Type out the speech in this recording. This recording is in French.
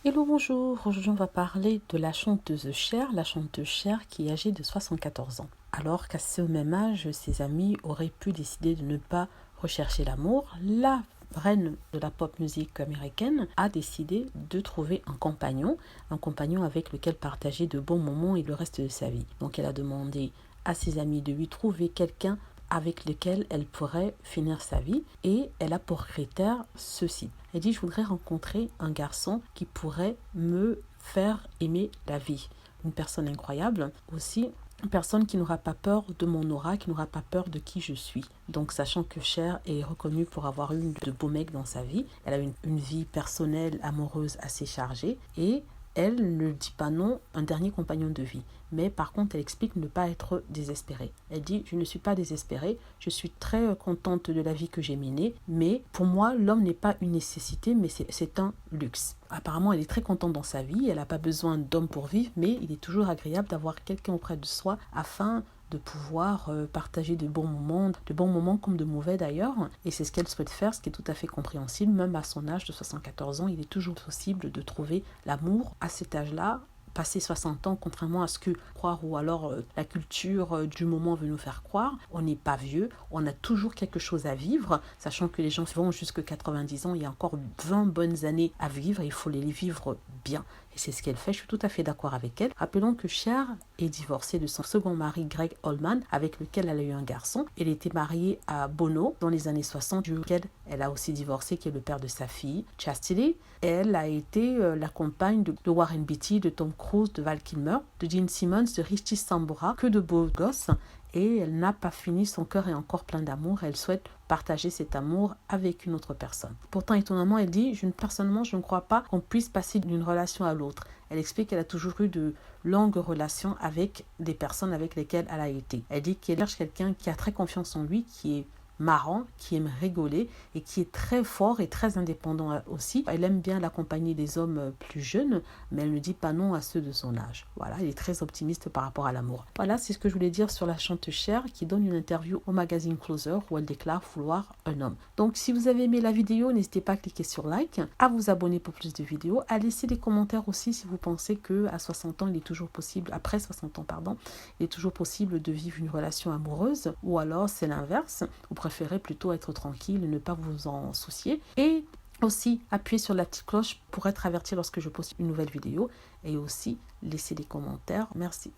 Hello, bonjour. Aujourd'hui, on va parler de la chanteuse Cher qui est âgée de 74 ans. Alors qu'à ce même âge, ses amis auraient pu décider de ne pas rechercher l'amour, la reine de la pop musique américaine a décidé de trouver un compagnon avec lequel partager de bons moments et le reste de sa vie. Donc elle a demandé à ses amis de lui trouver quelqu'un avec lequel elle pourrait finir sa vie et elle a pour critère ceci. Elle dit, je voudrais rencontrer un garçon qui pourrait me faire aimer la vie. Une personne incroyable, aussi une personne qui n'aura pas peur de mon aura, qui n'aura pas peur de qui je suis. Donc, sachant que Cher est reconnue pour avoir eu de beaux mecs dans sa vie, elle a une vie personnelle, amoureuse assez chargée et elle ne dit pas non à un dernier compagnon de vie. Mais par contre, elle explique ne pas être désespérée. Elle dit, je ne suis pas désespérée, je suis très contente de la vie que j'ai menée, mais pour moi, l'homme n'est pas une nécessité, mais c'est un luxe. Apparemment, elle est très contente dans sa vie, elle n'a pas besoin d'homme pour vivre, mais il est toujours agréable d'avoir quelqu'un auprès de soi afin de pouvoir partager de bons moments comme de mauvais d'ailleurs. Et c'est ce qu'elle souhaite faire, ce qui est tout à fait compréhensible. Même à son âge de 74 ans, il est toujours possible de trouver l'amour à cet âge-là. Passer 60 ans, contrairement à ce que croire ou alors la culture du moment veut nous faire croire, on n'est pas vieux, on a toujours quelque chose à vivre, sachant que les gens vont jusqu'à 90 ans, il y a encore 20 bonnes années à vivre et il faut les vivre bien. Et c'est ce qu'elle fait, je suis tout à fait d'accord avec elle. Rappelons que Cher est divorcée de son second mari Gregg Allman, avec lequel elle a eu un garçon. Elle était mariée à Bono dans les années 60, duquel elle a aussi divorcé, qui est le père de sa fille, Chastity. Elle a été la compagne de Warren Beatty, de Tom Cruise, de Val Kilmer, de Gene Simmons, de Richie Sambora, que de beaux gosses. Et elle n'a pas fini, son cœur est encore plein d'amour. Elle souhaite partager cet amour avec une autre personne. Pourtant, étonnamment, elle dit, personnellement, je ne crois pas qu'on puisse passer d'une relation à l'autre. Elle explique qu'elle a toujours eu de longues relations avec des personnes avec lesquelles elle a été. Elle dit qu'elle cherche quelqu'un qui a très confiance en lui, qui est marrant, qui aime rigoler et qui est très fort et très indépendant aussi. Elle aime bien l'accompagner des hommes plus jeunes, mais elle ne dit pas non à ceux de son âge. Voilà, elle est très optimiste par rapport à l'amour. Voilà, c'est ce que je voulais dire sur la chanteuse Cher qui donne une interview au magazine Closer où elle déclare vouloir un homme. Donc, si vous avez aimé la vidéo, n'hésitez pas à cliquer sur like, à vous abonner pour plus de vidéos, à laisser des commentaires aussi si vous pensez que à 60 ans, il est toujours possible, après 60 ans, pardon, il est toujours possible de vivre une relation amoureuse ou alors c'est l'inverse. Vous préférez plutôt être tranquille et ne pas vous en soucier. Et aussi, appuyez sur la petite cloche pour être averti lorsque je poste une nouvelle vidéo. Et aussi, laissez des commentaires. Merci.